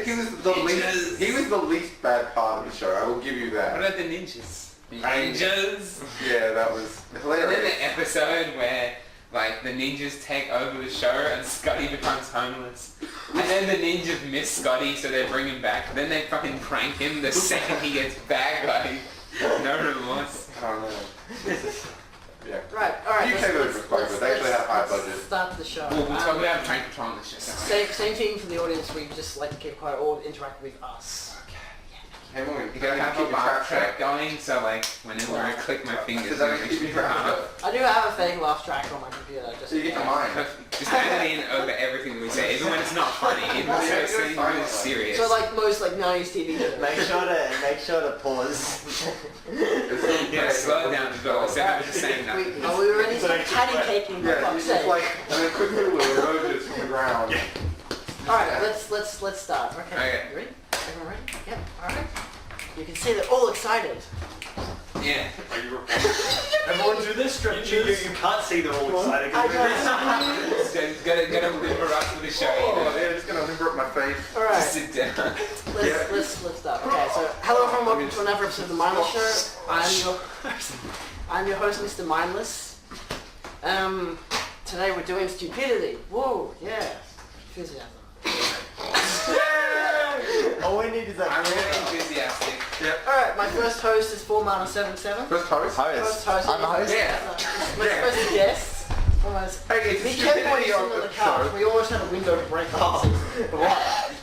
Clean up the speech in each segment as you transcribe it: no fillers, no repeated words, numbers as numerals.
the least bad part of the show. I will give you that. What about the ninjas? Ninjas. Yeah, that was hilarious. And then the episode where like the ninjas take over the show and Scotty becomes homeless. And then the ninjas miss Scotty, so they bring him back. Then they fucking prank him the second he gets back, like no remorse. I don't know. Yeah. Right, alright. You came over for quite, but they actually had a high budget. Start the show. We'll talk about prank patrol on this show. Same thing for the audience. We just like to keep quiet or interact with us. Hey, woman, You gotta have a laugh track going, so like whenever I click my fingers, Does that keep you I do have a fake laugh track on my computer. Just So you get the mine. just add it in over everything we say, even when it's not funny, even when it's really serious. So like most like 90s TV shows. Make sure to pause. Yeah, slow it down as well. Instead of just saying nothing. Are we already patty caking? Yeah, it's just like, and then quickly emerges from the ground. Alright, let's start. Okay. You ready? Everyone ready? Yep. Alright. You can see they're all excited. Yeah. Are you recording? Everyone do this stretches. You can't see them all excited. Gotta limber up for the show. Oh, yeah, just gonna limber up my face. Alright. Just sit down. Let's start. Okay, so hello everyone, welcome to another episode of the Mindless Show. I'm your host, Mr. Mindless. Today we're doing Stupidity. Whoa, yeah. Enthusiasm. All we need is that. I'm really enthusiastic. Yep. Alright, my first host is 4Mana77. First host? First host. I'm the host. Yeah. My first guest. Hey, it's He kept on sitting on the couch. We almost had a window to break up.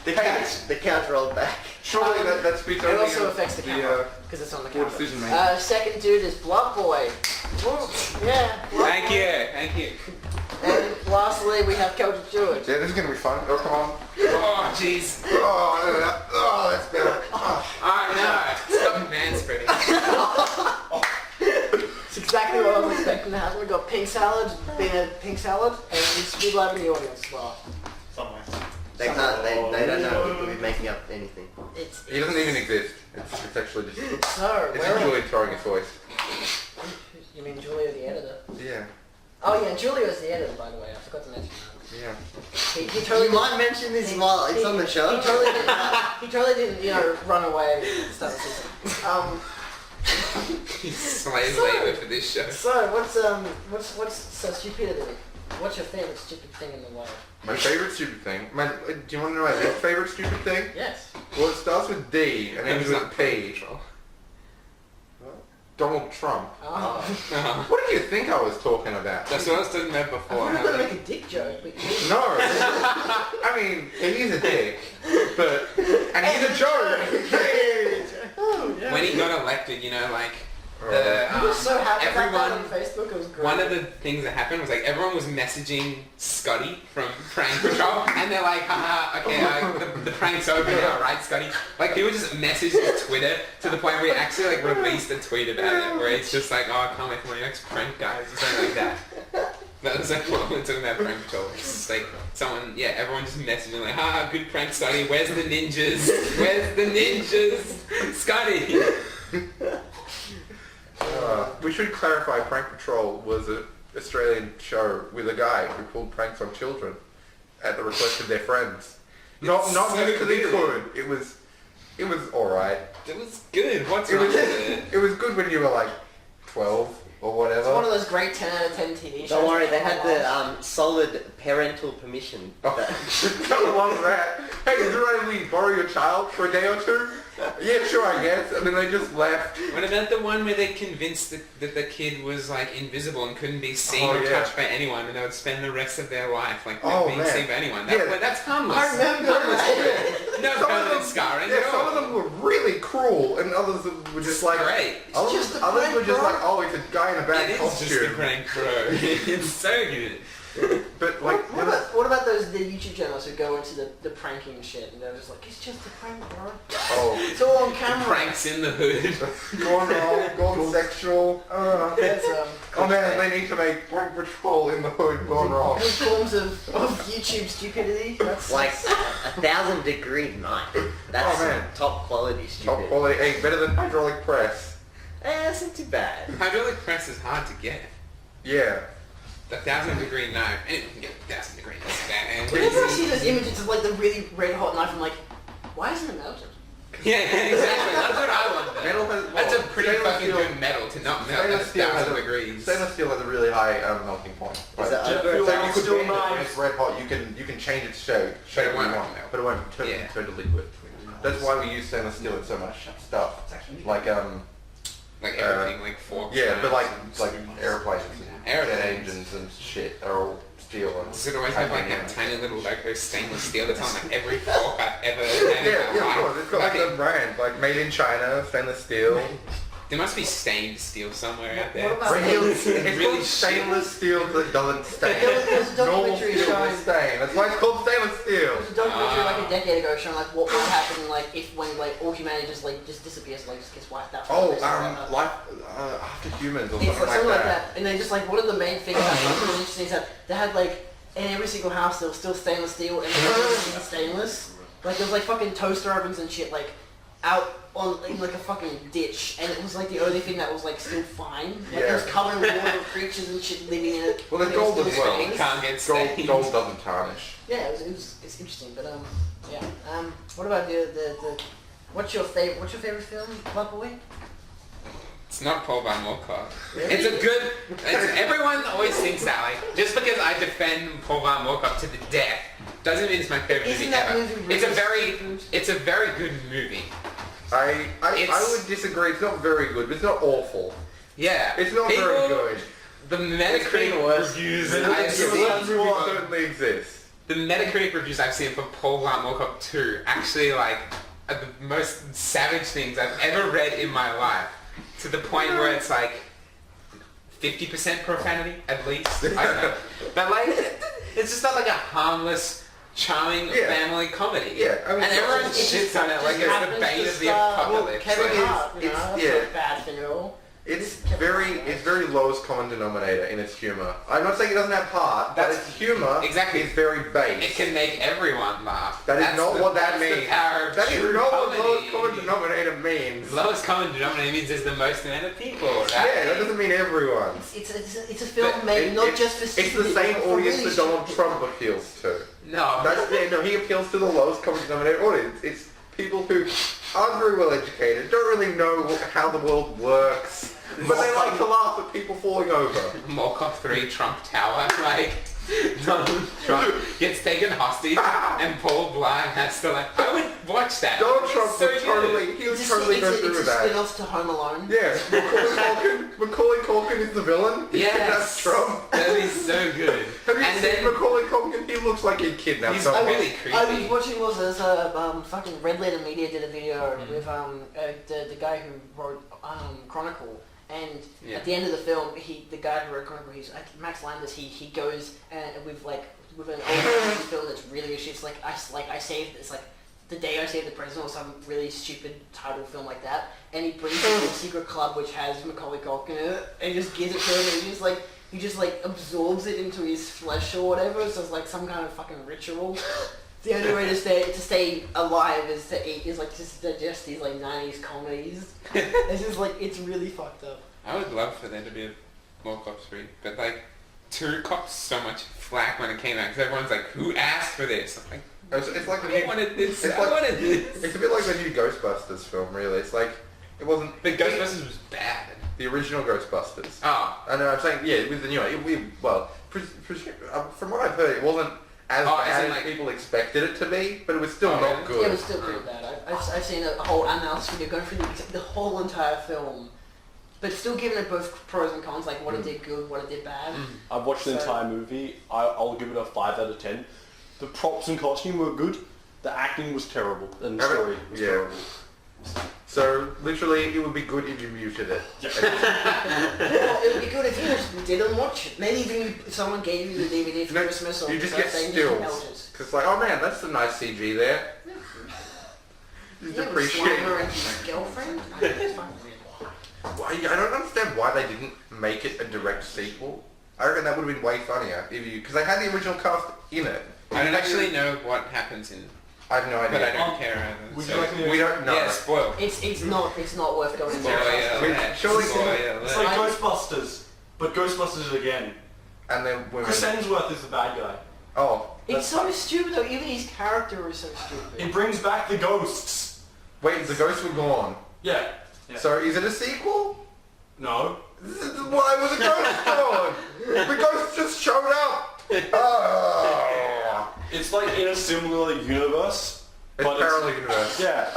The couch rolled back. Surely that speaks It only also of affects the camera because it's on the poor camera. decision making. Second dude is blartboi. Yeah. Thank you. And lastly, we have Celtic Druid. Yeah, this is gonna be fun. Oh, come on. Oh, jeez. Oh, that's better. No. Stop manspreading. It's exactly what I was expecting to happen. We got pink salad, being a pink salad, and we live in the audience as well. Somewhere. They can't. They don't know. We'll be making up anything. He doesn't even exist. It's actually just. So, It's where Julie throwing his voice. You mean Julia, the editor? Yeah. Oh yeah, Julia's the editor, by the way. I forgot to mention that. Yeah. He totally You might mention this while it's on the show. He totally didn't, run away and start the season. He's slave labor for this show. So what's so Stupidity? What's your favorite stupid thing in the world? My favorite stupid thing. Do you want to know my least favorite stupid thing? Yes. Well, it starts with D and ends with P. Donald Trump. Oh. What did you think I was talking about? That's what I was talking about I before. was going to make a dick joke, but No. I mean, he's a dick, and he's a joke. Oh, yeah. When he got elected, like, I was so happy about that on everyone, Facebook. It was great. one of the things that happened was like everyone was messaging Scotty from Prank Patrol, and they're like, haha, okay, the prank's over now, right, Scotty? Like people just messaged his Twitter to the point where he actually like released a tweet about it, where it's just like, oh, I can't wait for my next prank, guys, or something like that. That was like what we're talking about Prank Patrol. It's like everyone just messaging like, haha, good prank, Scotty. Where's the ninjas? Where's the ninjas, Scotty? We should clarify Prank Patrol was an Australian show with a guy who pulled pranks on children at the request of their friends. Not so just because he good. could. It was alright. It was good. What's wrong with it? It was good when you were like 12 or whatever. It's one of those great 10 out of 10 TV shows. Don't worry, they had the solid parental permission. Come along with that. Hey, is it right if we borrow your child for a day or two? Yeah, sure, I guess. And then they just left. What about the one where they convinced that the kid was like invisible and couldn't be seen or yeah. touched by anyone, and they would spend the rest of their life like not Oh, being man. seen by anyone? Yeah. That's harmless. I remember that. No Some of permanent them- scarring Yeah, at some all. of them were really cruel, and others were just like... Great. Others, just a others prank, were just bro. like, oh, it's a guy in a bad It is just a costume. prank, bro. It's so good. But like, What about the YouTube channels who go into the pranking shit and they're just like, it's just a prank, bro. oh, It's all on camera. Pranks in the hood. gone wrong, gone sexual. It's, Oh man, they need to make Prank Patrol in the hood gone wrong. Any forms of YouTube stupidity. That's Like 1,000-degree night. That's Oh, man. top quality Top stupid. quality, hey, better than hydraulic press. That's not too bad. Hydraulic press is hard to get. Yeah. The 1,000-degree knife. Anyone can get a 1,000-degree knife. Whenever I see those images of like the really red hot knife, I'm like, Why isn't it melted? Yeah, exactly. That's what I wonder. Metal has, That's a pretty stainless fucking steel- good metal to not melt Stainless at steel has 1,000 a degrees. stainless steel has a really high melting point. Is that so over? you Like could steel bend it when knives. it's red hot. You can change its shape But it when won't you want, melt. but it won't turn, Yeah. turn to liquid. That's why we use stainless steel in so much stuff. Like Like everything, like forks. yeah, but like knives. airplanes and jet Airplanes. engines and shit are all steel. And Does it always have like a titanium. tiny little logo stainless steel that's on like every fork I've ever had in Yeah, my of life? course. It's got like Fucking- a brand, like made in China, stainless steel. There must be stained steel somewhere out there. What about- Really, it's Really called shit. stainless steel that doesn't stain. There's a Normal documentary steel will showing. stain. That's why it's called stainless steel. There's a documentary like a decade ago showing like what would happen like if when like all humanity just disappears, like just gets wiped out. from Oh, the face of the earth. like after humans or It's something like something like that. that. And then just like one of the main things that's like really interesting is that they had like in every single house there was still stainless steel and everything stainless. Like there was like fucking toaster ovens and shit like out on in like a fucking ditch, and it was like the only thing that was like still fine. Like it was Yeah. covered in water creatures and shit living in it. Well, there's It was gold as still well. stained. Can't get stained. Gold doesn't tarnish. Yeah, it's interesting, but yeah. What about the what's your favorite film, blartboi? It's not Paul Van Moorcock. It's a good. Everyone always thinks that. Like, just because I defend Paul Van Moorcock to the death doesn't mean it's my favorite Isn't movie that ever. movie It's a really very, stupid? it's a very good movie. I It's- would disagree. It's not very good, but it's not awful. Yeah, It's not People- very good. The Metacritic pretty worse. reviews It's I've pretty worse. seen, certainly exists. the Metacritic reviews I've seen for Paul Van Moorcock 2 actually like are the most savage things I've ever read in my life. To the point where it's like 50% profanity at least. I don't know. But like, it's just not like a harmless, charming Yeah. family comedy. Yeah, I mean, and everyone It's shits on it like it's the happens bane to of the star apocalypse. Kevin Like, Hart, you know, it's- that's yeah. not a bad thing at all. It's very lowest common denominator in its humor. I'm not saying it doesn't have heart, but That's- its humor exactly. is very base. it can make everyone laugh. That is That's not the- what that that's the means. power of That is true not what comedy. lowest common denominator means. Lowest common denominator means there's the most amount of people, right? Yeah, that doesn't mean everyone. It's a film But made not It- just for It's the stupid same people, for audience really that Donald stupid Trump appeals to. No. No, he appeals to the lowest common denominator audience. It's people who aren't very well educated, don't really know how the world works, but they like to laugh at people falling over. Moorcock 3 Trump Tower, like Donald Trump gets taken hostage and Paul Blart has to like I would watch that. Donald It's Trump so would good. totally, he would totally go through with It's a that. spin-off to Home Alone. Yeah, Macaulay Culkin is the villain. Yes. That's Trump. That is so good. Have you And seen then Macaulay Culkin? He looks like he kidnapped He's someone. really I was creepy. watching there's a fucking Red Letter Media did a video with the guy who wrote Chronicle, and Yeah. at the end of the film the guy who wrote Chronicle, he's Max Landis, he goes with an old film that's really shit. It's like I saved, it's like The Day I Saved the President or some really stupid title film like that, and he brings him to a secret club which has Macaulay Culkin in it and just gives it to him, and he just absorbs it into his flesh or whatever, so it's like some kind of fucking ritual. The only way to stay alive is to digest these like 90s comedies. It's just like, it's really fucked up. I would love for there to be a Moorcock 3, but like 2 cops so much flack when it came out because everyone's like, who asked for this? I'm like, It's like the I new, wanted this. it's I like- wanted this. it's a bit like the new Ghostbusters film, really. It's like, it wasn't But Ghostbusters was bad. the original Ghostbusters. Oh. I know, I'm saying, yeah, with the new one, from what I've heard, it wasn't as Oh, as bad in, as like- people expected it to be, but it was still Oh, not really? good. Yeah, it was still pretty bad. I've seen a whole analysis video going through the whole entire film, but still giving it both pros and cons, like what it did good, what it did bad. I've watched the So- entire movie. I'll give it a 5 out of 10. The props and costume were good. The acting was terrible, and the story was Yeah. terrible. So, literally, it would be good if you muted it. Well, it would be good if you just didn't watch it. Maybe if someone gave you the DVD for No, Christmas or you just something, get you can stills. melt it. Because like, oh man, that's some nice CG there. Just Yeah, with appreciate Slimer it. and his girlfriend. I think it's fine. Why, I don't understand why they didn't make it a direct sequel. I reckon that would have been way funnier if you, because they had the original cast in it. I don't actually know what happens in, I have no but I idea. don't care either. Would you So- like me to- We don't know. Yeah, spoil. It's not worth going into. Spoiler. Surely- Spoiler. It's like Ghostbusters, but Ghostbusters again. And then women. Chris Hemsworth is the bad guy. Oh. It's so stupid though. Even his character is so stupid. It brings back the ghosts. Wait, the ghosts were gone. Yeah. So is it a sequel? No. Why was the ghost gone? The ghost just showed up. Oh. It's like in a similar universe. It's parallel universe. Yeah.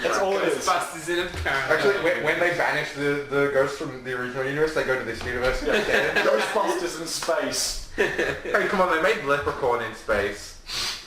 That's all it is. Ghostbusters in a parallel. Actually, when they banish the ghosts from the original universe, they go to this universe instead. Ghostbusters in space. Hey, come on, they made Leprechaun in space.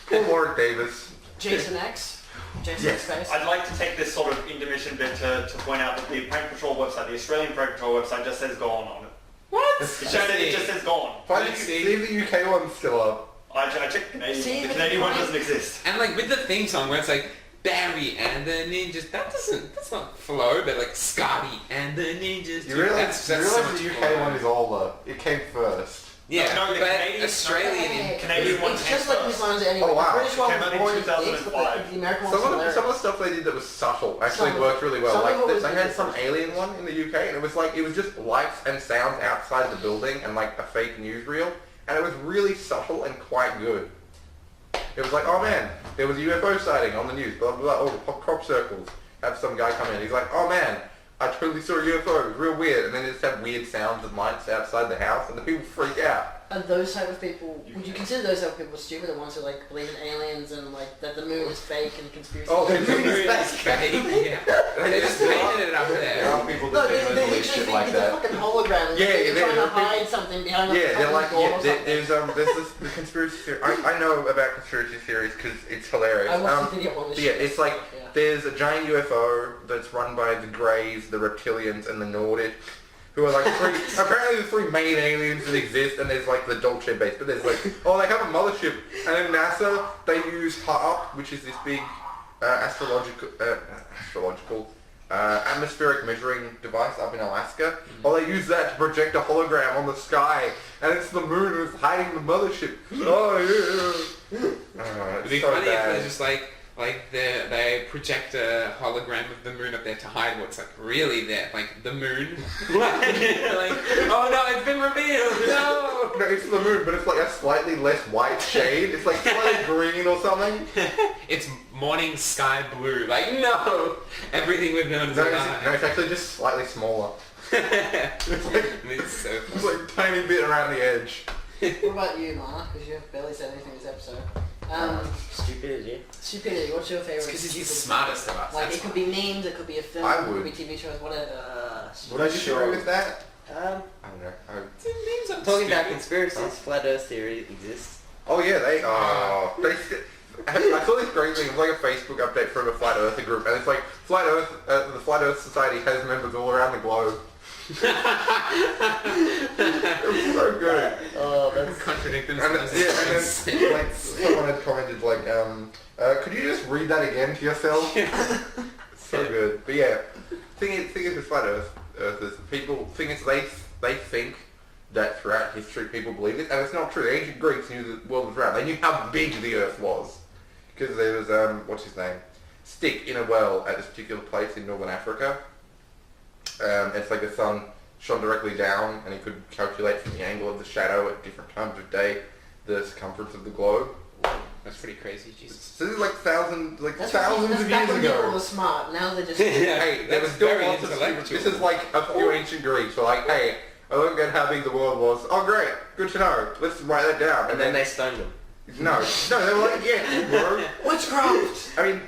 Poor Warwick Davis. Jason X. Jason Yes. X. I'd like to take this sort of intermission bit to point out that the Prank Patrol website, the Australian Prank Patrol website, just says gone on it. What? It just says gone. See if the UK one's still up. I checked the Canadian. See, The but Canadian one why- doesn't exist. And like with the theme song where it's like Barry and the Ninjas, that's not flow, but like Scotty and the Ninjas. You dude, realise so much the UK flow. one is older. It came first. Yeah, No, the but Canadian- Australian. Canadian one It's came just like first. Miss Lines anyway. Oh, wow. The British one Came out was in more in 2005. the American one's hilarious. Some of the stuff they did that was subtle actually Some of- worked really well. some Like of it was they had good. some alien one in the UK, and it was just lights and sounds outside the building and like a fake newsreel, and it was really subtle and quite good. It was like, oh man, there was a UFO sighting on the news, blah blah blah. Oh, the crop circles. Have some guy come in. He's like, oh man, I totally saw a UFO. It was real weird. And then they just have weird sounds and lights outside the house, and the people freak out. Are those type of people, would you consider those type of people stupid? The ones who like believe in aliens and like that the moon is fake and conspiracy Oh, theories? the moon is Yeah. They just painted it up There there. are people No, that they genuinely believe literally shit think like it's a that. fucking hologram. Yeah, they're trying to they're hide something behind Yeah, they're like, door or yeah, something. there's this the conspiracy theory. I know about conspiracy theories because it's hilarious. I watched the video on this but yeah, shit. it's like Yeah. there's a giant UFO that's run by the Greys, the Reptilians, and the Nordic, who are like apparently the three main aliens that exist. And there's like the Dolce base, but there's like they have a mothership, and then NASA they use HAARP, which is this big astrological atmospheric measuring device up in Alaska. Well, they use that to project a hologram on the sky, and it's the moon and it's hiding the mothership. Oh yeah. It'd be funny if they're just like they project a hologram of the moon up there to hide what's like really there, like the moon. like, oh no, it's been revealed. No. No, it's the moon, but it's like a slightly less white shade. It's like slightly green or something. It's morning sky blue. Like no, everything we've known is a No, lie. it's actually just slightly smaller. It's so It's like a tiny bit around the edge. What about you, Mark? Because you have barely said anything this episode. Stupidity. Stupidity, what's your favourite? because he's the stupid- smartest of us. Like, that's it could why. be memes, it could be a film, I it could would. be TV shows, whatever. Would I disagree with that? Um, I don't know. Memes are talking about stupid. conspiracies, flat Earth theory exists. Oh yeah, they I saw this great thing. It was like a Facebook update from a flat earther group, and it's like flat Earth. The Flat Earth Society has members all around the globe. It was so good. Oh, that's Contradict And themselves. yeah, and then like someone had commented like, could you just read that again to yourself? It's so good. But yeah, thing is with flat earthers, people they think that throughout history people believe this, and it's not true. The ancient Greeks knew the world was round. They knew how big the Earth was because there was what's his name, stick in a well at this particular place in northern Africa. It's like the sun shone directly down, and he could calculate from the angle of the shadow at different times of day the circumference of the globe. That's pretty crazy, Jesus. So this is like thousands of That's years back when people ago. were smart, now they're just... Hey, there was That's still very lots of intellectual. This is like a few ancient Greeks were like, hey, I look at how big the world was. Oh great, good to know. Let's write that down. and then they stoned them. No, they were like, yeah, bro. Witchcraft! I mean,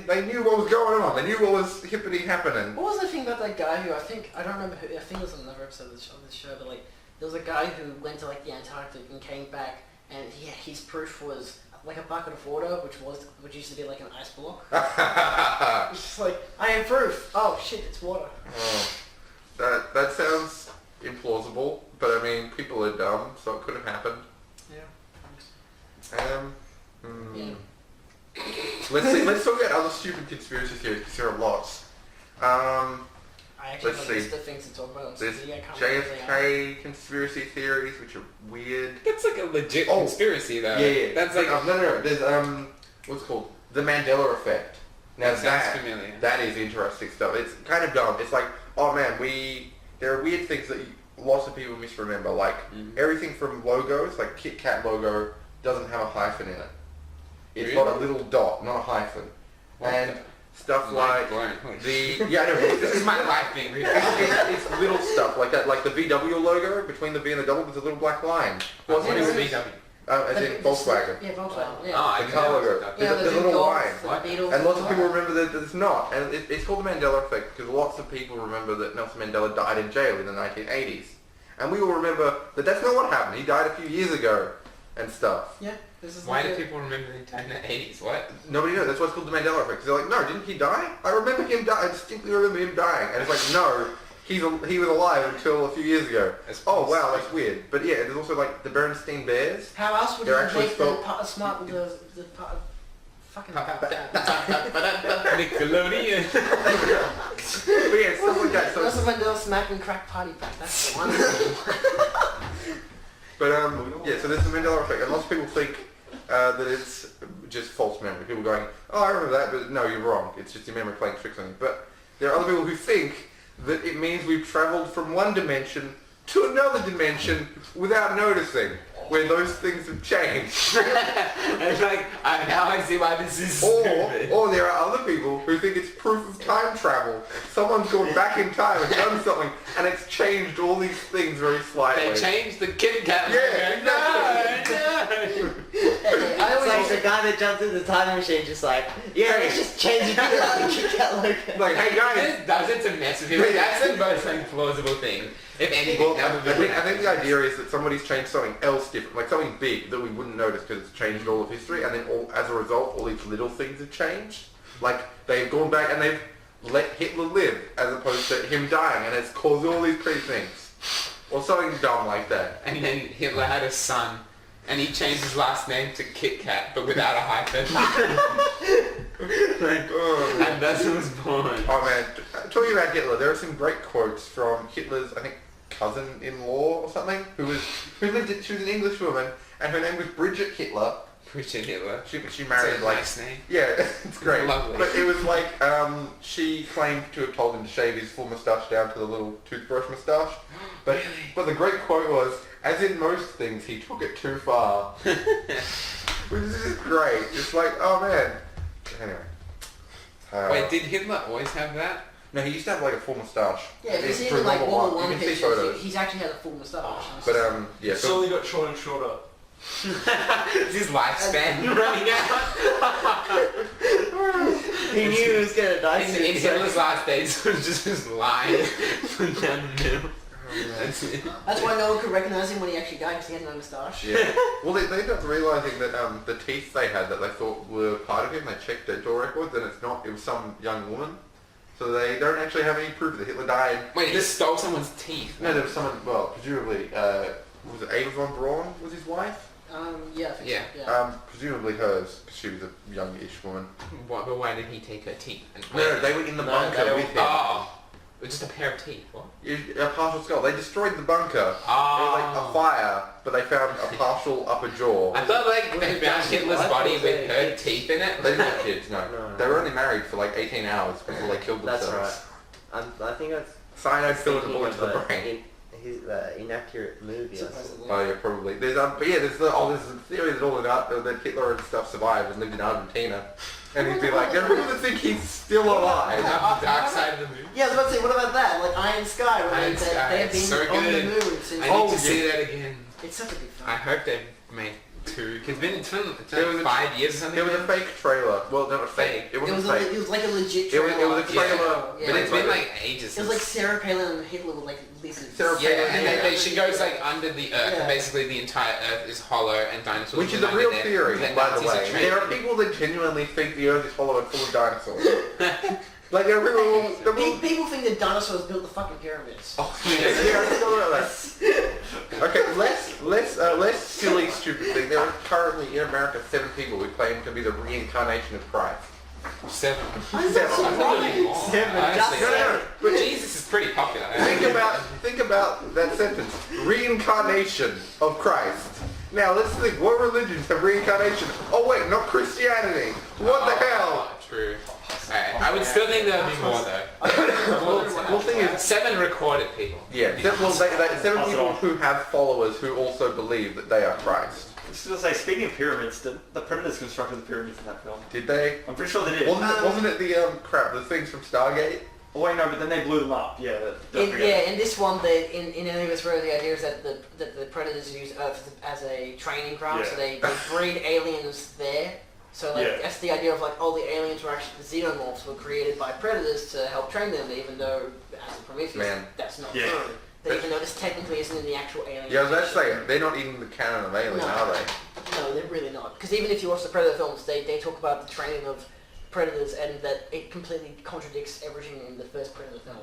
they knew what was going on. They knew what was hippity happening. What was the thing about that guy who, I don't remember who, I think it was another episode of this show, but like, there was a guy who went to like the Antarctic and came back, and his proof was like a bucket of water, which used to be like an ice block. It's just like, I have proof. Oh shit, it's water. Oh, that sounds implausible, but I mean, people are dumb, so it could have happened. Yeah. Yeah. Let's talk about other stupid conspiracy theories, because there are lots. I actually Let's have a list see. of things to talk about on There's TV. I can't remember what they are. JFK conspiracy theories, which are weird. That's like a legit Oh. conspiracy, though. Yeah. That's like no. There's what's it called the Mandela effect. Now that sounds familiar. that is interesting stuff. It's kind of dumb. It's like, oh man, there are weird things that lots of people misremember. Like everything from logos, like Kit Kat logo doesn't have a hyphen in it. It's got a little dot, not a hyphen. And stuff like the This is my life being real. it's little stuff like that, like the VW logo between the V and the double. There's a little black line. What is VW? As in Volkswagen. Yeah, Volkswagen. Yeah. Oh, I The car logo. There's a little line. And lots of people remember that it's not. And it's called the Mandela effect because lots of people remember that Nelson Mandela died in jail in the 1980s. And we all remember that that's not what happened. He died a few years ago and stuff. Yeah. This is Why do people remember he died in the 80s? What? Nobody knows. That's why it's called the Mandela effect. Because they're like, no, didn't he die? I remember him dying. I distinctly remember him dying. And it's like, no, he was alive until a few years ago. Oh, wow, that's weird. But yeah, there's also like the Berenstain Bears. How else would They're you actually make spelled- the smart with the fucking... Nickelodeon. But yeah, stuff like that. So, Nelson Mandela Smack and Crack Party Pack. That's the one. but yeah, so there's the Mandela effect. And lots of people think that it's just false memory. People going, oh, I remember that, but no, you're wrong. It's just your memory playing tricks on you. But there are other people who think that it means we've travelled from one dimension to another dimension without noticing, where those things have changed. It's like, now I see why this is stupid. Or there are other people who think it's proof of time travel. Someone's gone back in time and done something, and it's changed all these things very slightly. They changed the Kit Kat. Yeah, No. I It's like always the guy that jumped in the time machine, just like, yeah, let's just change it to the Kit Kat logo. Like, hey guys. This does it to mess with people. That's the most plausible thing. If anything, Well, that would be I think the idea is that somebody's changed something else different, like something big that we wouldn't notice because it's changed all of history, and then as a result, all these little things have changed. Like, they've gone back and they've let Hitler live, as opposed to him dying, and it's caused all these crazy things. Or something dumb like that. And then Hitler had a son, and he changed his last name to Kit Kat, but without a hyphen. And thus it was born. Oh man, talking about Hitler, there are some great quotes from Hitler's, I think, cousin-in-law or something, she was an English woman, and her name was Bridget Hitler. Bridget Hitler. She It's married a like... nice name. Yeah, it's great. Lovely. But it was like, she claimed to have told him to shave his full moustache down to the little toothbrush moustache. But Really? But the great quote was, as in most things, he took it too far. Which is just great. It's like, oh man. Anyway. Wait, did Hitler always have that? No, he used to have like a full moustache. Yeah, if you see For in like World World War War I. One You can see pictures, photos. he's actually had a full moustache. But yeah, so Slowly got shorter and shorter. Is his lifespan running out? He knew he was gonna die In soon. Hitler's last days, it was just his line down the middle. That's it. That's why no one could recognize him when he actually died because he had no moustache. yeah. Well, they ended up realizing that the teeth they had that they thought were part of him, they checked dental records, and it's not. It was some young woman. So they don't actually have any proof that Hitler died. Wait, he stole someone's teeth? No, there was someone. Well, presumably, was it Ava von Braun was his wife? Yeah, I think Yeah. so. Yeah. Presumably hers, because she was a youngish woman. What, but why did he take her teeth? And No, they were in the No, bunker they with him. Oh, it was just a pair of teeth. What? A partial skull. They destroyed the bunker. Oh. It was like a fire, but they found a partial upper jaw. I thought like they found Hitler's body with her teeth in it. They didn't have kids, no. No. They were only married for like 18 hours before they killed That's themselves. right. I think that's Cyanide filled a thinking bullet of to the brain. his inaccurate movie. Or something. Supposedly. Oh yeah, probably. There's but yeah, there's a theory that all that Hitler and stuff survived and lived in Argentina, and he'd be like, there are people that think he's still alive. The dark side of the moon. Yeah, I was about to say, what about that? Like Iron Sky, where Iron they Sky, have it's been so on the good. moon since... I need to see that again. It's such a big film. I hope they make two. Cause it's been There was like a- 5 years or something. There was a fake trailer. Well, no, not fake. It It wasn't was, fake. it was like a legit It was- trailer. it was a trailer, Yeah. But it's been like ages. It was like Sarah Palin and Hitler were like lizards. Sarah Yeah, and Yeah. then she goes like under the earth, Yeah. and basically the entire earth is hollow, and dinosaurs. Which is live a real under there, theory, that by the Nazis are way. trained. There are people that genuinely think the Earth is hollow and full of dinosaurs. Like there are people. People think that dinosaurs built the fucking pyramids. Oh, Yeah, I still know that. Okay, less silly, stupid thing. There are currently in America 7 people who claim to be the reincarnation of Christ. 7. Why is that so I thought funny? it'd be more. Seven, Honestly. just No, But Jesus is pretty popular. Think about that sentence. Reincarnation of Christ. Now let's think. What religions have reincarnation? Oh wait, not Christianity. What the hell? True. Alright, I would still think there would be more though. Well, thing is, 7 recorded people. yeah, seven people who have followers who also believe that they are Christ. I was going to say, speaking of pyramids, the Predators constructed the pyramids in that film. Did they? I'm pretty sure they did. Wasn't it the things from Stargate? Oh wait, no, but then they blew them up. Yeah. In this one, in Alien Where the idea is that the Predators use Earth as a training ground, so they breed aliens there. So that's the idea of like all the aliens were actually the xenomorphs were created by Predators to help train them, even though as a Prometheus, that's not true. Even though this technically isn't in the actual Alien. Yeah, I was about to say, they're not in the canon of Alien, are they? No, they're really not. Because even if you watch the Predator films, they talk about the training of Predators and that it completely contradicts everything in the first Predator film.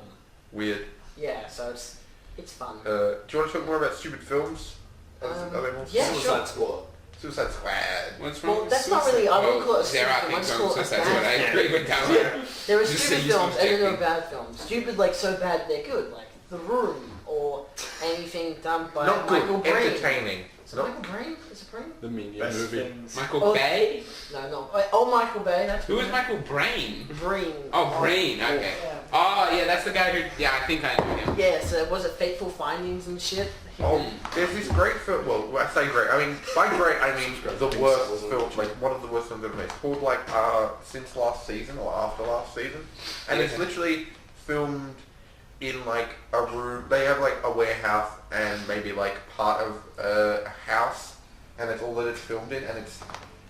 Weird. Yeah, so it's fun. Do you want to talk more about stupid films? Yeah, Suicide Squad. Suicide Squad. What's wrong Well, with that's not Suicide really, I wouldn't Squad? call it a There are stupid film, I things just wrong call with it a Suicide Squad. I bad agree with that one. There are Just stupid say films and then there are objective. bad films. Stupid like so bad they're good, like The Room or anything done by Not good, Michael Breen. entertaining. Is it Michael Breen? Is it Breen? The Minion Best movie. things. Michael Bay? No. Michael Bay. That's Who is Michael Brain? Breen. Oh, Brain. Okay. Yeah. Oh, yeah, that's the guy who... Yeah, I think I know him. Yeah, so was it Fateful Findings and shit? Oh, there's this great film, well, I say great, I mean, by great, I mean the worst film, like one of the worst films ever made. It's called like, Since Last Season or After Last Season. And it's literally filmed in like a room, they have like a warehouse and maybe like part of a house, and that's all that it's filmed in, and it's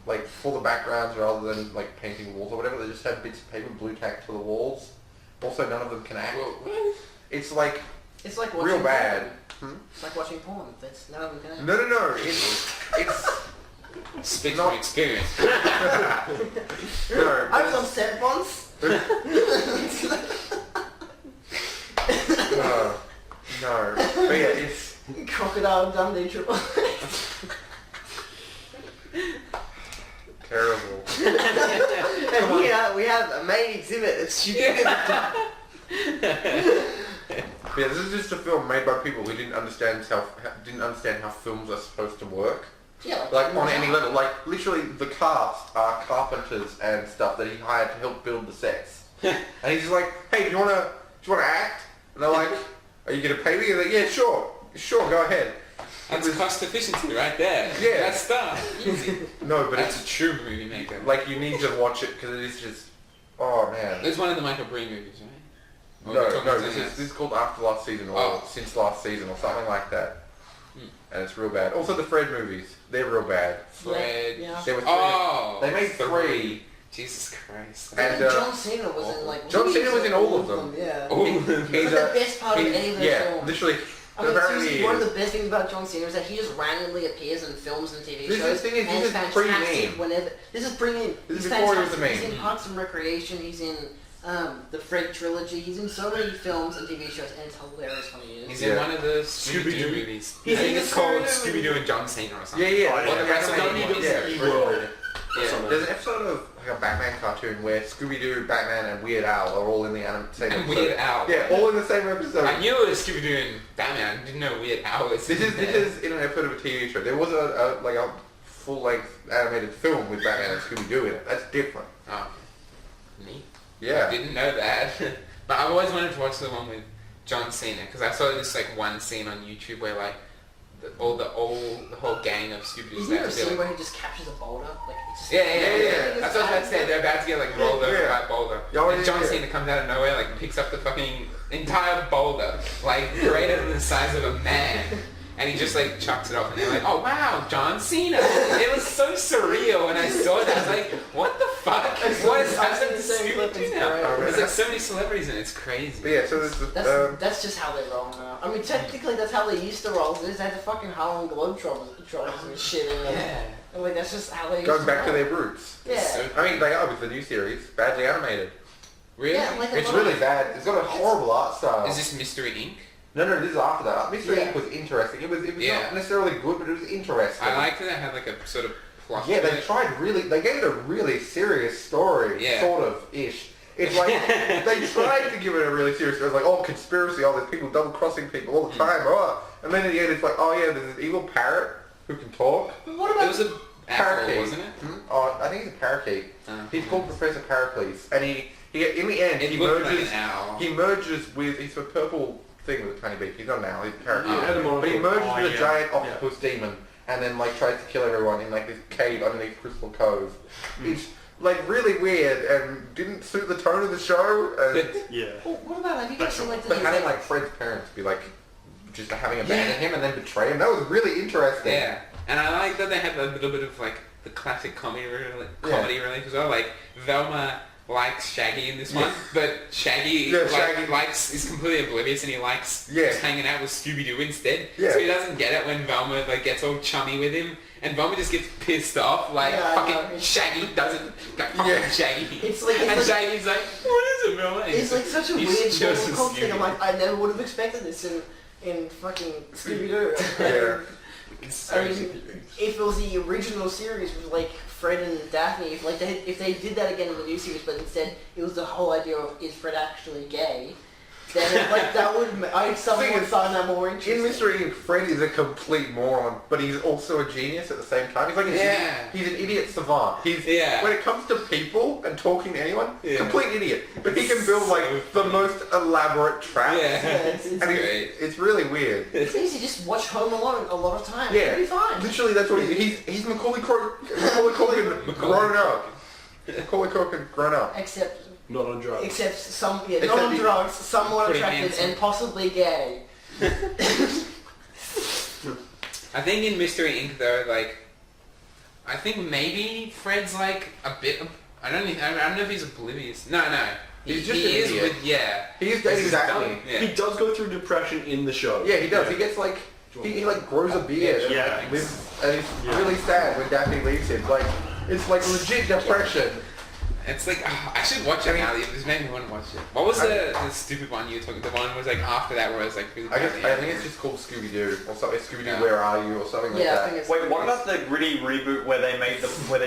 like for the backgrounds rather than like painting the walls or whatever, they just have bits of paper blue tacked to the walls. Also, none of them can act. What? It's like watching real bad. Porn. It's like watching porn. That's none of them can. No. It's Speaks not- from experience. no. I was on set once. No. But yeah, it's Crocodile Dundee Triple. terrible. And here we have a main exhibit of stupidity. Yeah, this is just a film made by people who didn't understand how films are supposed to work. Yeah, Like on any level, like literally the cast are carpenters and stuff that he hired to help build the sets. And he's just like, hey, do you wanna act? And they're like, are you gonna pay me? And they're like, yeah, sure, go ahead. That's cost efficiency right there. Yeah. That's stuff. Easy. No, but That's a true movie maker. like you need to watch it because it is just, oh man. It's one of the Michael Breen movies, right? Or No, we're talking about this something is called After Last Season or Since Last Season or something like that. And it's real bad. Also the Fred movies, they're real bad. Fred. Yeah. There were three. Oh. They made 3. Jesus Christ. And John Cena was in like. John Cena was in all of them. Yeah. Oh. He's But the best part of any of those films. literally. I mean, apparently seriously, he one of is. the best things about John Cena is that he just randomly appears in films and TV This is shows. the thing is, and this it's is pre-meme. fantastic whenever. This is pre-meme. This is He's before he was fantastic. a He's meme. in Parks and Recreation. He's in the Fred trilogy. He's in so many films and TV shows, and it's hilarious when he is. He's in one of the Scooby-Doo Scooby-Doo. movies. He's I think in it's called Scooby-Doo. Scooby-Doo and John Cena or something. Yeah. Or the rest of the WWE movies. World. Yeah. There's an episode of like a Batman cartoon where Scooby-Doo, Batman, and Weird Al are all in the same And episode. Weird Al. Yeah, all in the same episode. I knew it was Scooby-Doo and Batman. I didn't know Weird Al was This is in an episode of a TV show. There was a full-length animated film with Batman and Scooby-Doo in it. That's different. Oh, neat. I Yeah. didn't know that. But I've always wanted to watch the one with John Cena because I saw this like one scene on YouTube where like the whole gang of Scooby-Doo's Isn't there a there. scene where he just captures a boulder? Like, it just, Yeah. That's what I was about to say. They're about to get like rolled over Yeah. by a boulder. Yeah, And John yeah. Cena comes out of nowhere, like picks up the fucking entire boulder, like greater than the size of a man. And he just like chucks it off, and they're like, "Oh wow, John Cena!" It was so surreal when I saw that. I was like, "What the fuck? What is I've seen happening the to same clip, Scooby-Doo it's now?" great. There's like so many celebrities, and it's crazy. But yeah, so there's the, That's just how they roll now. I mean, technically, that's how they used to roll. They just had the fucking Harlem Globetrotters and shit in them. Yeah. And like, that's just how they used going to back to roll. their roots. Yeah. So I mean, they are with the new series, badly animated. really? Yeah, like It's really bad. It's got a horrible art style. Is this Mystery Inc? No, this is after that. Mystery Yeah. Inc. was interesting. It was Yeah. not necessarily good, but it was interesting. I liked that it had like a sort of plot. Yeah, to they it. tried really. They gave it a really serious story, Yeah. sort of ish. It's like they tried to give it a really serious story. It's like, oh, conspiracy, all these people double crossing people all the time, oh. And then at the end, it's like, oh yeah, there's this evil parrot who can talk. What It about was a Parakeet, apple, wasn't it? Oh, I think he's a parakeet. Oh. He's called Professor Pericles, and In the end, It he looked like merges. an owl. He merges with. He's a purple thing with a tiny beak. He's not an owl. He's a parrot. Yeah, But he merges oh, with a yeah. giant octopus demon, and then like tries to kill everyone in like this cave underneath Crystal Cove. It's like really weird and didn't suit the tone of the show. And Yeah. Well, what about, have you guys seen like the but new, having like, like Fred's parents be like just having abandoned him and then betray him, that was really interesting. Yeah, and I like that they had a little bit of like the classic comedy relief as well. Like Velma likes Shaggy in this one, but Shaggy, is completely oblivious and he likes just hanging out with Scooby-Doo instead. Yeah. So he doesn't get it when Velma like gets all chummy with him, and Velma just gets pissed off. Like fucking Shaggy doesn't Shaggy. It's like, and Shaggy's like, what is it, Velma? And it's like such a he's weird just social cult thing. I'm Scooby-Doo. like, I never would have expected this in fucking Scooby-Doo. Yeah. It's so I mean, Scooby-Doo. if it was the original series with like Fred and Daphne, if they did that again in the new series, but instead it was the whole idea of is Fred actually gay, then like that would I someone would find that more interesting. In Mystery Inc., Fred is a complete moron, but he's also a genius at the same time. He's like he's an idiot savant. He's when it comes to people and talking to anyone, complete idiot. But he can build like the most elaborate traps. It's And great. it's really weird. It's easy. Just watch Home Alone a lot of times. Yeah, It'll be fine. literally that's what he's Macaulay Culkin grown up. Macaulay Culkin grown up. Except Not on drugs. not on drugs, somewhat Pretty attractive handsome. and possibly gay. I think in Mystery Inc. though, like, I think maybe Fred's like a bit. I don't know if he's oblivious. No. He's just he an is idiot. with He's this is exactly. dumb. Yeah. He does go through depression in the show. Yeah, he does. He gets like he like grows a beard and Yeah. like, lives, and he's really sad when Daphne leaves him. Like it's like legit depression. It's like I should watch it now. This made me want to watch it. What was the stupid one you were talking? The one was like after that where it was like really I bad. think it's just called Scooby-Doo or something. Scooby-Doo, Yeah. Where Are You or something like Yeah, I that. think it's. Wait, what about the gritty reboot where they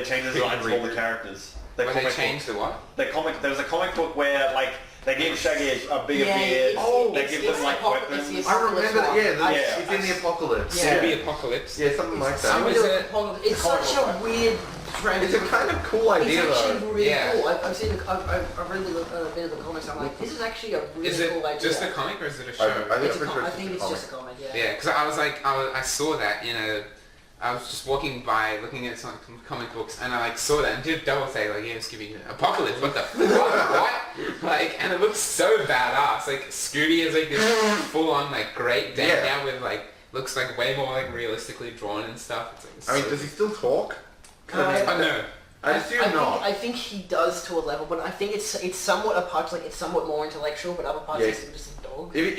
changed the designs of all the characters? The When they comic changed the what? book. The comic. There was a comic book where like they gave Shaggy a bigger Yeah, beard. it's- They it's- give it's them like the weapons. it's I remember that. Yeah, Yeah. it's in the Apocalypse. Yeah. Scooby Apocalypse. Yeah, something like that. Some- It's such a weird trend. It's a kind of cool idea It's actually though. really Yeah. cool. I've seen. I've read a bit of the comics. I'm like, this is actually a really Is it cool idea. just a comic or is it a I show? think I think it's just a comic. Yeah. Yeah, because I was like, I saw that in a. I was just walking by, looking at some comic books, and I like saw that and did double say like, yeah, Scooby Apocalypse. What the fuck? What? Like, and it looks so badass. Like Scooby is like this full-on like great dad now with like looks like way more like realistically drawn and stuff. It's like, I mean, does he still talk? I know. I assume not. I think he does to a level, but I think it's somewhat a part like it's somewhat more intellectual, but other parts Yes. it's just a dog. Like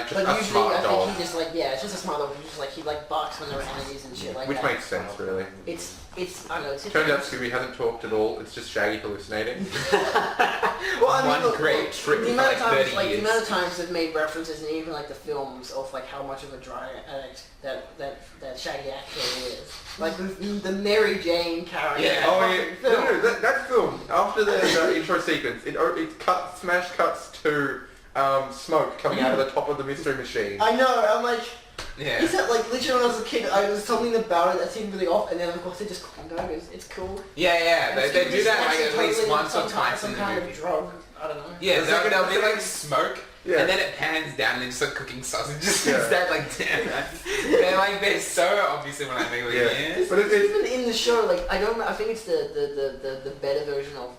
just But a usually smart I dog. think he just like it's just a smart dog. He's just like he like barks when there are enemies and shit like Which that. makes sense, really. It's I don't know. It's Turns out Scooby hasn't talked at all. It's just Shaggy hallucinating. Well, I mean, One look, great look, trip the for, amount of like, times, 30 like the years. amount of times they've made references, and even like the films of like how much of a drug addict that Shaggy actually is. Like the Mary Jane character. Yeah. Oh fucking yeah, film. that film after the intro sequence, it smash cuts to smoke coming out of the top of the mystery machine. I know. I'm like, Yeah. is that like literally when I was a kid, I was something about it that seemed really off, and then of course it just goes. It's cool. Yeah. They do that like at least once or twice in some the kind movie. of drug. I don't know. Yeah, It's like they'll a- be like smoke, Yeah. and then it pans down and they just like cooking sausages Yeah. instead. Like, damn, they're so obviously when I think like, yeah. But it's Even in the show, like I don't know. I think it's the better version of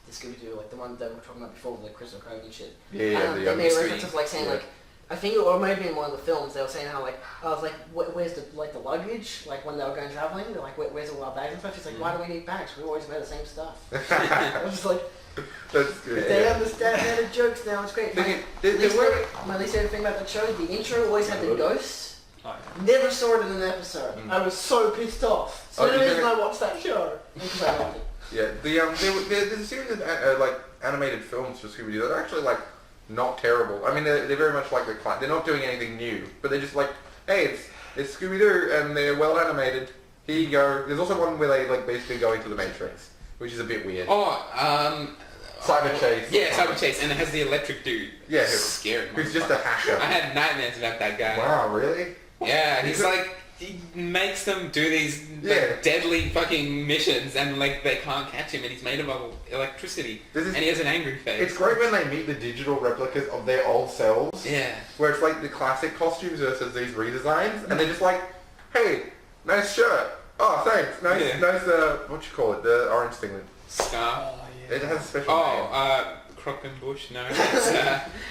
the Scooby-Doo, like the one that we were talking about before, the Crystal Cove and shit. the They made mystery. reference of like saying Yeah. like, I think it or maybe in one of the films they were saying how like I was like, where's the luggage? Like when they were going traveling, they're like, where's all our bags and stuff? She's like, why do we need bags? We always wear the same stuff. I was like, That's good. they understand how the jokes now. It's great. My least favorite thing about that show, the intro always had the ghosts. Oh, Never saw it in an episode. I was so pissed off. So Oh, the you reason think- I watched that show because I loved it. Yeah, there's a series of like animated films for Scooby-Doo that are actually like not terrible. I mean, they're very much like they're not doing anything new, but they're just like, hey, it's Scooby-Doo and they're well animated. Here you go. There's also one where they like basically go into the Matrix, which is a bit weird. Cyber Chase. Yeah, Cyber Chase, and it has the electric dude. Yeah, scary. who's just a hacker. I had nightmares about that guy. Wow, really? Yeah, he's like he makes them do these Yeah. deadly fucking missions, and like they can't catch him, and he's made of electricity, and he has an angry face. It's great when they meet the digital replicas of their old selves. Yeah. Where it's like the classic costumes versus these redesigns, and they're just like, hey, nice shirt. Oh, thanks. Nice, Yeah. nice. What you call it? The orange thing. Scar. It has a special name. Crockenbush, no. It's,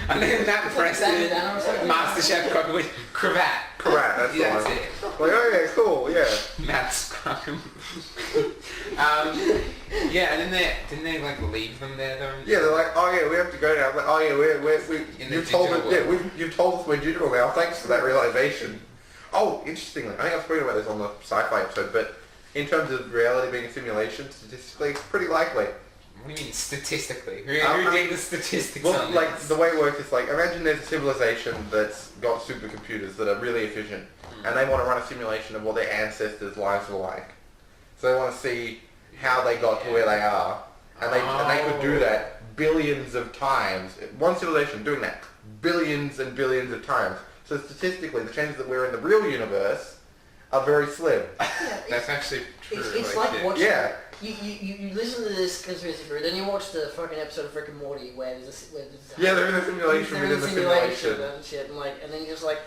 I think that Preston, bandana or something? MasterChef Crockenbush, cravat. Correct. That's the Yeah, one. that's it. Like, oh yeah, cool. Yeah. Matt's Crockenbush. Yeah, and then didn't they like leave them there though? Yeah, they're like, oh yeah, we have to go now. I'm like, oh yeah, In the you've told us, digital yeah, you've told us we're digital now. Thanks for that realization. Oh, interestingly, I think I've spoken about this on the sci-fi episode, but in terms of reality being a simulation, statistically, it's pretty likely. What do you mean statistically? Who did the statistics Well, on like this? the way it works is like, imagine there's a civilization that's got supercomputers that are really efficient, and they want to run a simulation of what their ancestors' lives were like. So they want to see how they got to where they are, and they could do that billions of times. One civilization doing that billions and billions of times. So statistically, the chances that we're in the real universe are very slim. Yeah, That's actually true. it's like shit. watching. Yeah. You listen to this conspiracy theory, then you watch the fucking episode of Rick and Morty where there's Yeah, they're in a simulation they're in within a the simulation simulation. and shit, and then you're just like,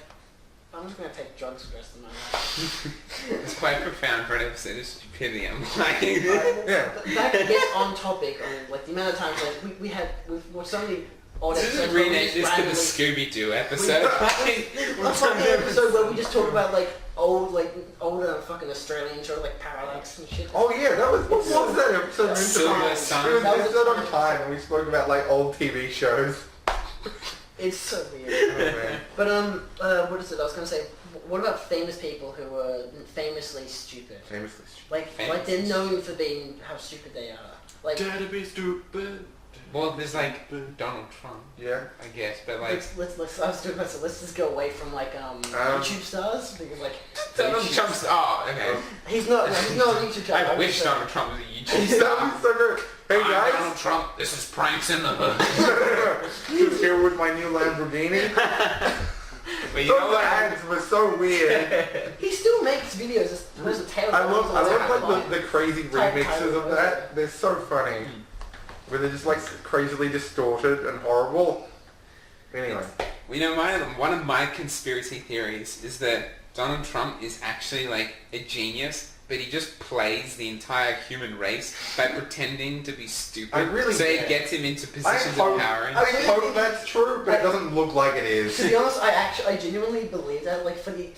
I'm just gonna take drugs for the rest of my life. It's quite profound for an episode of Stupidity. I'm like, Yeah. But that gets on topic on like the amount of times like we've watched so many odd this is episodes where we rename just this to the randomly- Scooby-Doo episode. A fucking episode where we just talk about like older fucking Australian show like Parallax and shit. Oh yeah, that was, what was that episode? Silver It Sun. was an episode on time, and we spoke about like old TV shows. It's so weird. Oh man. But what is it? I was gonna say, what about famous people who are famously stupid? Famously. Like Famously they're known for being how stupid they are. Like Dare to be stupid. Well, there's like Donald Trump, Yeah. I guess, but like let's I was doing that, so let's just go away from like YouTube stars because like Donald Trump's. Oh, okay. he's not a YouTube star. I wish Donald Trump was a YouTube He's star. so good. Hey I'm guys, Donald Trump. This is pranks in the hood. just here with my new Lamborghini. But you Those know what? ads were so weird. He still makes videos. It's most terrible. I love like the crazy remixes of that. They're so funny. Where they're just like crazily distorted and horrible. Anyway. You know, one of my conspiracy theories is that Donald Trump is actually like a genius, but he just plays the entire human race by pretending to be stupid. I really so do. it gets him into I positions of power. I hope that's true, but it doesn't look like it is. To be honest, I genuinely believe that. Like for the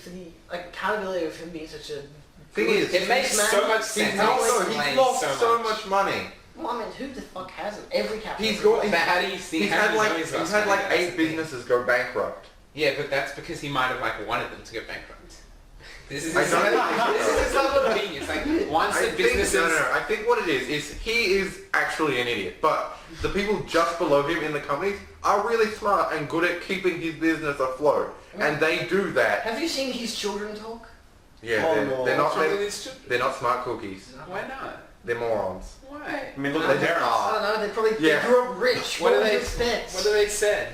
like accountability of him being such a Thing is, It makes man, so much he's sense. he's lost so much money. Well, I mean, who the fuck hasn't? Every capitalist. He's got. But how do you see? He's how had do you like know he's lost had money? like That's 8 the thing. businesses go bankrupt. Yeah, but that's because he might have like wanted them to go bankrupt. This is I this don't think is not a genius. Like once the businesses. No. I think what it is he is actually an idiot. But the people just below him in the companies are really smart and good at keeping his business afloat, and they do that. Have you seen his children talk? Yeah, Oh, they're, no. they're not. What's wrong with this children? They're not smart cookies. Why not? They're morons. Why? I mean, look They at the just parents. I are. don't know. They probably Yeah. they grew up rich. What What do do they you expect? What do they said?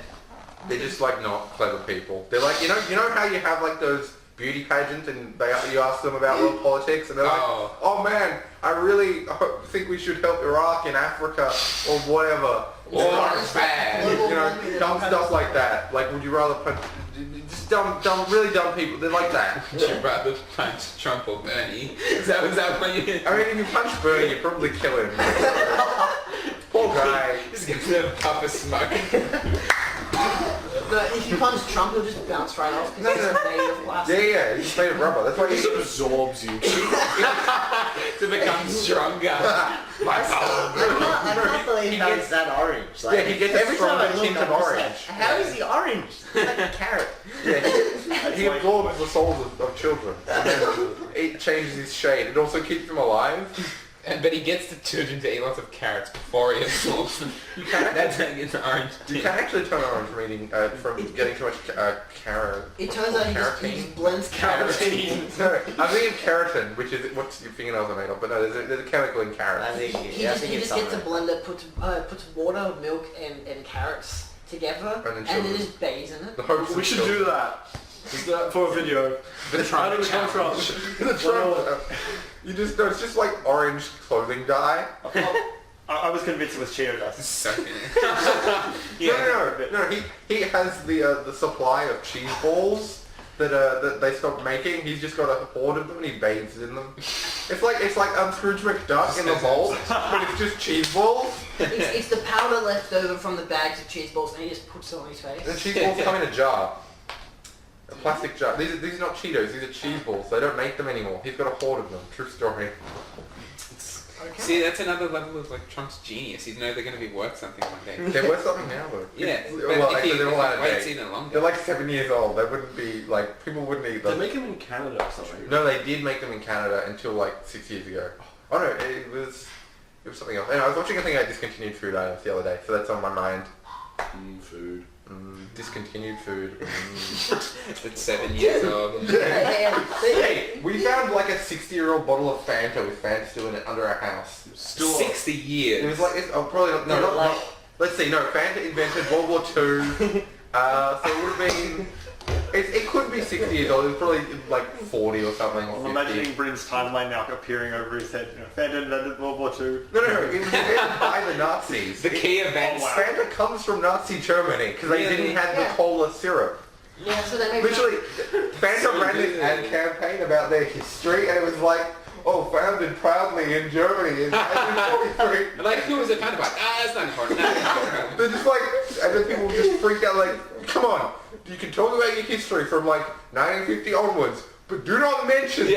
They're just like not clever people. They're like you know how you have like those beauty pageants and you ask them about world politics and they're like, Oh. oh man, I really think we should help Iraq and Africa or whatever. Or bad. You know, dumb stuff like that. Like, would you rather punch? Just dumb, really dumb people. They're like that. Would you rather punch Trump or Bernie? Is that what you... I mean, if you punch Bernie, you probably kill him. Poor guy. Just give him a puff of smoke. No, if you punch Trump, he'll just bounce right off because he's made of plastic. Yeah, he's made of rubber. That's why It he just absorbs you. To become stronger. My power. I can't believe that it's that orange. Like, Yeah, he gets a every time I stronger look, tint I'm of just like, orange. how is he orange? It's like a carrot. Yeah, he absorbs the souls of children. And then it changes his shade. It also keeps them alive. But he gets the children to eat lots of carrots before he absorbs them. That's how he gets the orange. You can actually turn orange from eating, from getting too much carrot. It turns out he just blends carrots. Carotene. No, I'm thinking of keratin, which is what your fingernails are made of, but no, there's a chemical in I carrots. think, He yeah, I just, think he it's just gets a something. blender, puts water, milk, and carrots together, And then and then sugar. just bathes in it. The hopes We of should children. do that. Just for a video. The Trump challenge. The Trump. You just know it's just like orange clothing dye. I was convinced it was Cheeto dust. So funny. No. He has the supply of cheese balls that they stopped making. He's just got a hoard of them and he bathes in them. It's like Scrooge McDuck in the bowl, but it's just cheese balls. It's the powder left over from the bags of cheese balls, and he just puts it on his face. The cheese balls come in a jar. A plastic jar. These are not Cheetos, these are cheese balls. They don't make them anymore. He's got a hoard of them. True story. Okay. See, that's another level of like Trump's genius. You know they're going to be worth something one day. They're worth something now though. Yeah, but Well, if actually you they're all out of wait date. even longer. They're like 7 years old. They wouldn't be like, people wouldn't eat They them. make them in Canada or something. No, they did make them in Canada until like 6 years ago. Oh no, it was something else. Anyway, I was watching a thing about discontinued food items the other day, so that's on my mind. Food. Discontinued food. It's 7 years old. Hey, we found like a 60-year-old bottle of Fanta with Fanta still in it under our house. Still 60 years. It was like, probably not, no, not, let's see, no, Fanta invented World War II, so it would have been, it could be 60 years old, it was probably like 40 or something, or 50. I'm imagining Bryn's timeline now appearing over his head. Fanta invented World War II. No, it was invented by the Nazis. The key events. Fanta comes from Nazi Germany, because they didn't have the cola syrup. Yeah, so they made Literally, Fanta ran this ad campaign about their history, and it was like, founded proudly in Germany in 1943. Like, who was it founded by? That's not important. They're just like, and then people just freaked out like, come on, you can talk about your history from like 1950 onwards, but do not mention you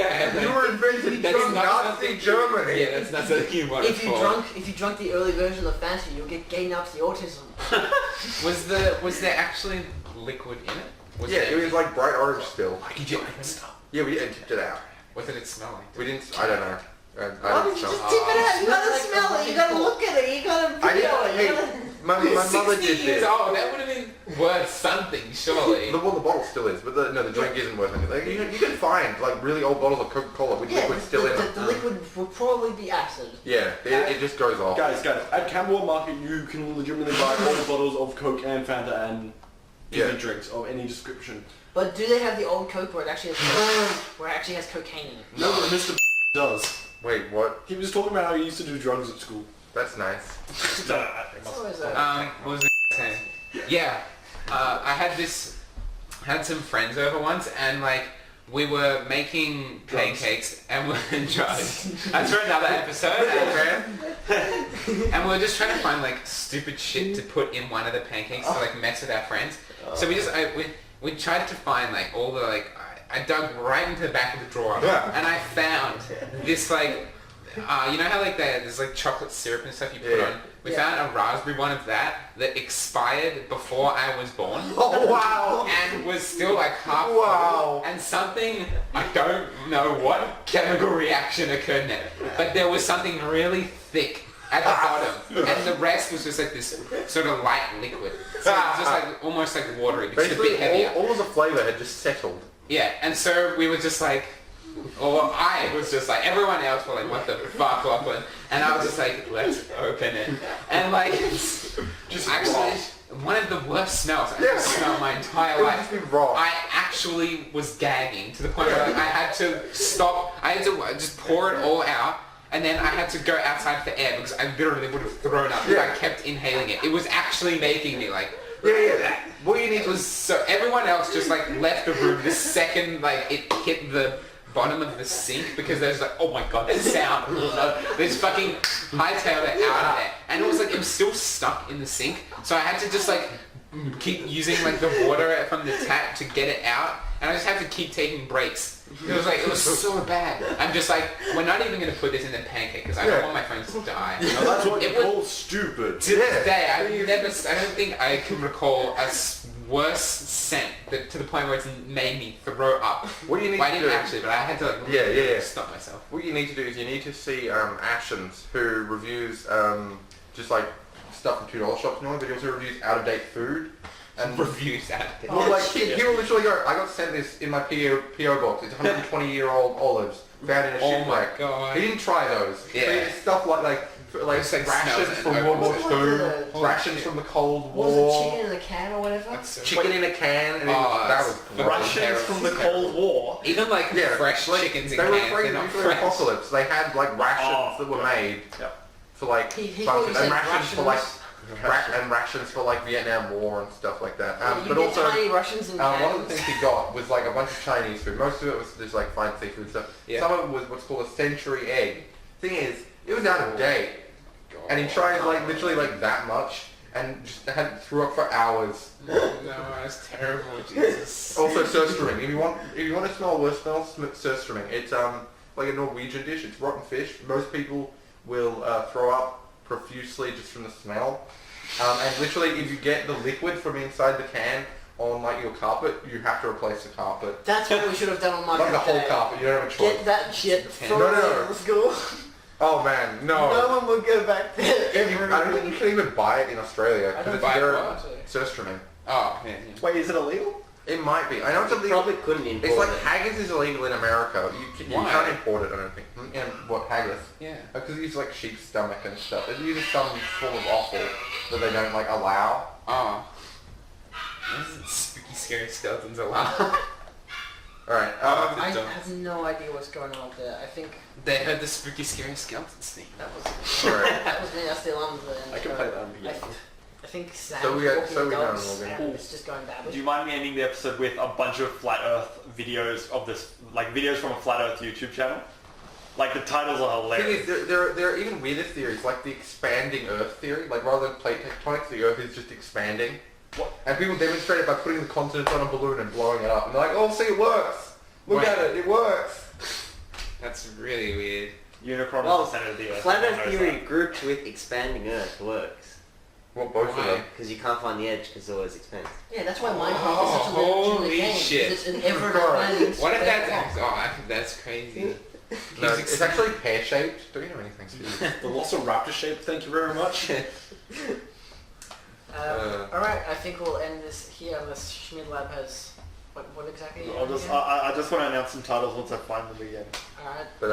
were invented from Nazi Germany. Yeah, that's not something you want to If you drunk the early version of Fanta, you'll get gay Nazi autism. Was there actually liquid in it? It was like bright orange still. Did you open stuff? Yeah, we tipped it out. What did it smell like? We didn't, I don't know. Why would you just tip it out? You gotta smell it, you gotta look at it, you gotta video it, you gotta... My mother did 60 years this. old, that would have been worth something, surely. The bottle still is, but the drink isn't worth anything. Like, you can find like really old bottles of Coca-Cola with liquid still in it. The liquid would probably be acid. Yeah, it just goes off. Guys, at Camberwell Market you can legitimately buy all the bottles of Coke and Fanta and fizzy drinks of any description. But do they have the old Coke where it actually has cocaine in it? No, but Mr. does. Wait, what? He was talking about how he used to do drugs at school. That's nice. It's always a... What was I saying? Yeah, I had some friends over once, and like we were making pancakes, and we that's for another episode. And we were just trying to find like stupid shit to put in one of the pancakes to like mess with our friends. So we tried to find like all the like. I dug right into the back of the drawer, and I found this like. You know how like there's like chocolate syrup and stuff you put on? We found a raspberry one of that expired before I was born. Oh wow! And was still like half Wow. full. And something, I don't know what chemical reaction occurred in it, but there was something really thick at the bottom, and the rest was just like this sort of light liquid. So it was just like almost like watery, but just a bit Basically, heavier. all of the flavour had just settled. Yeah, and so we were just like, or I was just like, everyone else were like, what the fuck, Lachlan? And I was just like, let's open it. And like, just actually, one of the worst smells I've ever smelled my entire life. I actually was gagging to the point where like, I had to stop, I had to just pour it all out. And then I had to go outside for air because I literally would have thrown up if I kept inhaling it. It was actually making me like, What you need it was so everyone else just like left the room the second like it hit the bottom of the sink because there's like, oh my god, that sound. They just fucking hightailed it out of there. And it was still stuck in the sink. So I had to just like keep using like the water from the tap to get it out. And I just had to keep taking breaks. It was so bad. I'm just like, we're not even going to put this in the pancake because I don't want my friends to die. Now that's what you call stupid. To this day, I don't think I can recall a worse scent to the point where it's made me throw up. What you need I to didn't do? actually, but I had to like stop myself. What you need to do is you need to see Ashens, who reviews just like stuff from $2 shops normally, but he also reviews out-of-date food. And Reviews out well, like he will literally go, I got sent this in my PO box. It's 120-year-old olives found in a Oh my shipwreck. god. He didn't try those. Yeah. Stuff like Just, like, rations smells it from and World War opens it. II, Holy rations shit. from the Cold Was War, it chicken in a can or whatever? That's so chicken in a can, and Oh, that it's was fucking gross. Rations terrible. from the Cold War. Even like Yeah, fresh like, chickens in they were cans, afraid they're of not nuclear fresh. apocalypse. They had like rations that were made Yep. for like He functions, said and rations for like rations. and rations for like Vietnam War and stuff like that. You But get also, tiny Russians in one of cans. the things he got was like a bunch of Chinese food. Most of it was just like fine seafood stuff. Yeah. Some of it was what's called a century egg. Thing is, it was out of date, and he tried like literally like that much, and just threw up for hours. No, that's terrible, Jesus. Also, surströmming. If you want to smell worse, smell surströmming. It's like a Norwegian dish. It's rotten fish. Most people will throw up profusely just from the smell. And literally, if you get the liquid from inside the can on like your carpet, you have to replace the carpet. That's what we should have done on my Not the whole birthday. carpet. You don't have a choice. Get that shit from No. the school. Oh man, No no. one would go back there. I don't think you can even buy it in Australia I don't because buy it's it very what? surströmming. Oh, yeah. Wait, is it illegal? It might be. I know it's You illegal. probably couldn't import It's like it. haggis is illegal in America. You Why? can't import it, I don't think. And what, haggis? Yeah. Because it uses like sheep's stomach and stuff. It uses some form of offal that they don't like allow. Oh. This is spooky, scary skeletons allowed. Alright, I have no idea what's going on there. I think They heard the spooky, scary skeletons thing. that was alright. that was me. That's the alarm. I can play that on I, piano. I think Sam So we got- walking so the we know, dogs Morgan. and it's just going badly. Do you mind me ending the episode with a bunch of flat Earth videos of this, like videos from a flat Earth YouTube channel? Like the titles are The thing hilarious. is, there are even weirder theories, like the expanding Earth theory. Like rather than plate tectonics, the Earth is just expanding. What? And people demonstrate it by putting the continents on a balloon and blowing it up. And they're like, oh, see, it works. Look Wait. at it, it works. That's really weird. Unicron Well, is the center of the Earth. Flat Everyone Earth knows theory that. grouped with expanding Earth works. Well, both of Why? them. Because you can't find the edge because it always expands. Yeah, that's why Minecraft is such a holy legitimate game. shit. Because it's an ever Right. expanding. What if that's... Oh, I think that's crazy. No, He's it's actually pear-shaped. Don't you know anything, Steve? The Velociraptor shape, thank you very much. Alright, I think we'll end this here unless Schmid Lab has... What exactly? I just want to announce some titles once I find them again. Alright. But,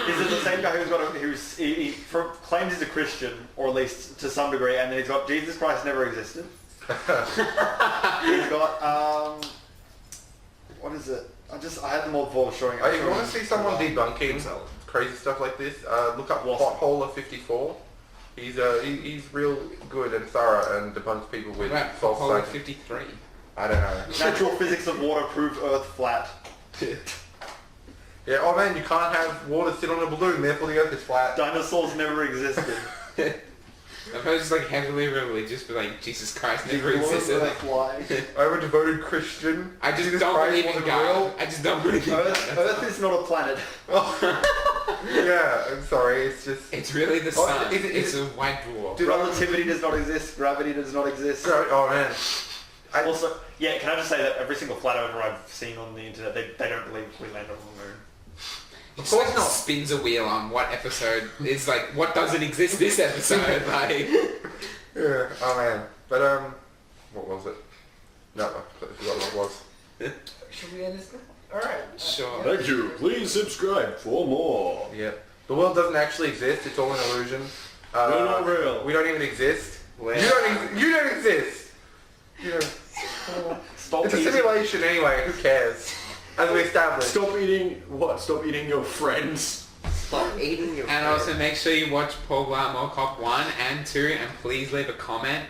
Is it the same guy he claims he's a Christian, or at least to some degree, and then he's got Jesus Christ never existed. He's got what is it? I had them all before showing. if you want to see someone debunking crazy stuff like this, look up Potholer 54. He's real good and thorough and debunks people with Right, false Apollo science. 53. I don't know. Natural physics of water proved Earth flat. Yeah, oh man, you can't have water sit on a balloon, therefore the Earth is flat. Dinosaurs never existed. I've heard it's like heavily religious, but like Jesus Christ never existed. Like, I'm a devoted Christian. I just Jesus don't Christ believe in wasn't God. real. I just don't believe in God. Earth is not a planet. Yeah, I'm sorry, it's just... It's really the Oh, sun. is it- It's a white dwarf. Dude, Relativity does not exist. Gravity does not exist. Oh man. Also, yeah, can I just say that every single flat earther I've seen on the internet, they don't believe we landed on the moon. Of course not. Spins a wheel on what episode is like, what doesn't exist this episode? Like, Yeah, oh man. But, what was it? No, I forgot what it was. Should we end this now? Alright. sure. Thank you. Please subscribe for more. Yeah. The world doesn't actually exist, it's all an illusion. We're not real. We don't even exist. Where? You don't exist! You don't... Stop It's a eating. simulation anyway, who cares? As we established. Stop eating what? Stop eating your friends. Stop eating your And also make sure you watch Paul Blart Mall Cop 1 and 2, and please leave a comment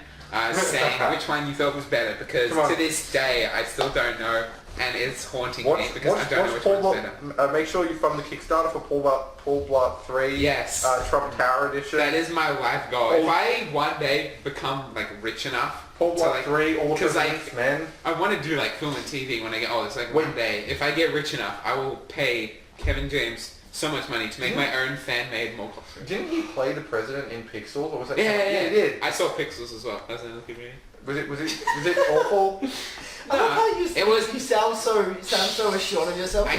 saying which one you thought was better, because Come on. to this day I still don't know, and it's haunting me because I don't know which Paul one's better. Make sure you fund the Kickstarter for Paul Blart 3. Yes. Trump Tower Edition. That is my life goal. If I one day become like rich enough Paul to Blart like, 3, all because the like things, man. I want to do like film and TV when I get old. It's like one day, if I get rich enough, I will pay Kevin James so much money to make my own fan-made Mall Cop 3. Didn't he play the president in Pixels, or was that? Yeah, he did. I saw Pixels as well. That was another good movie. Was it awful? I love how you, it was- you sound so assured of yourself. I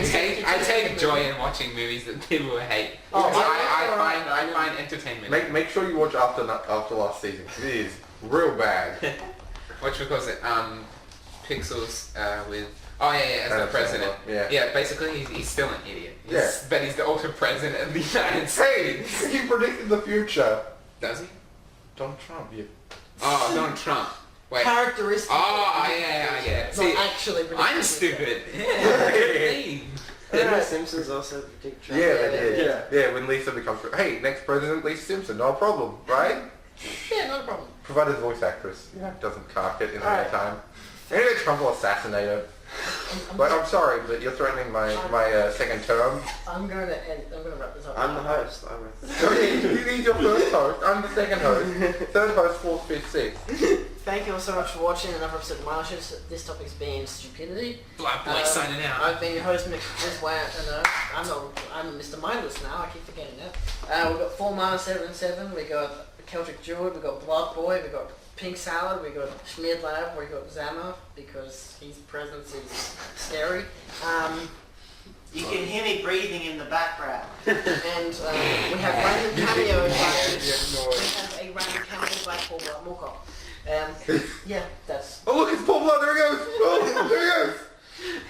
take joy in watching movies that people hate. Oh, I find entertainment. Make sure you watch after last season. It is real bad. What should we call it? Pixels with Oh yeah, as Adam the president. Sandler, yeah. Basically he's still an idiot. Yeah. But he's the ultimate president of the United States. Hey, he predicted the future. Does he? Donald Trump, yeah. Oh, Donald Trump. Wait. Characteristic. Oh, yeah. Not See, actually. I'm stupid. Yeah. Didn't the Simpsons also predict Trump? Yeah, they did. Yeah. Yeah, when Lisa becomes... Hey, next president, Lisa Simpson, not a problem, right? Yeah, not a problem. Provided the voice actress doesn't cark it in the Alright. meantime. Anyway, Trump will assassinate her. But I'm sorry, but you're threatening my second term. I'm gonna wrap this up. I'm the host. You need your first host. I'm the second host. Third host, fourth, fifth, sixth. Thank you all so much for watching another episode of Mindless. This topic's been stupidity. blartboi signing out. I've been your host, Ms. I'm Mr. Mindless now. I keep forgetting that. We've got 4 mana 7/7. We got Celtic Druid. We got blartboi. We got Pink Salad. We got Schmeared Lab. We got Zama because his presence is scary. You can hear me breathing in the background. And we have random cameo by we have a random cameo by Paul Moorcock. Yeah, that's. Oh look, it's Paul Blart. There he goes. Oh, there he goes.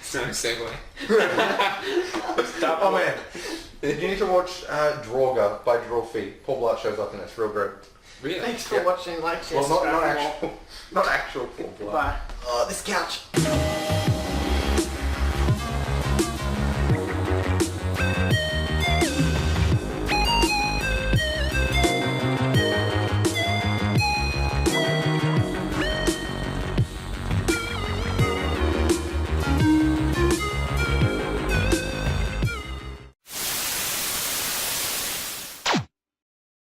So segue. Oh man, you need to watch Droga by Drawfee. Paul Blart shows up and it's real great. Really? Thanks for watching. Like, share, Well, subscribe for more. not actual Paul Blart. Bye. Oh, this couch.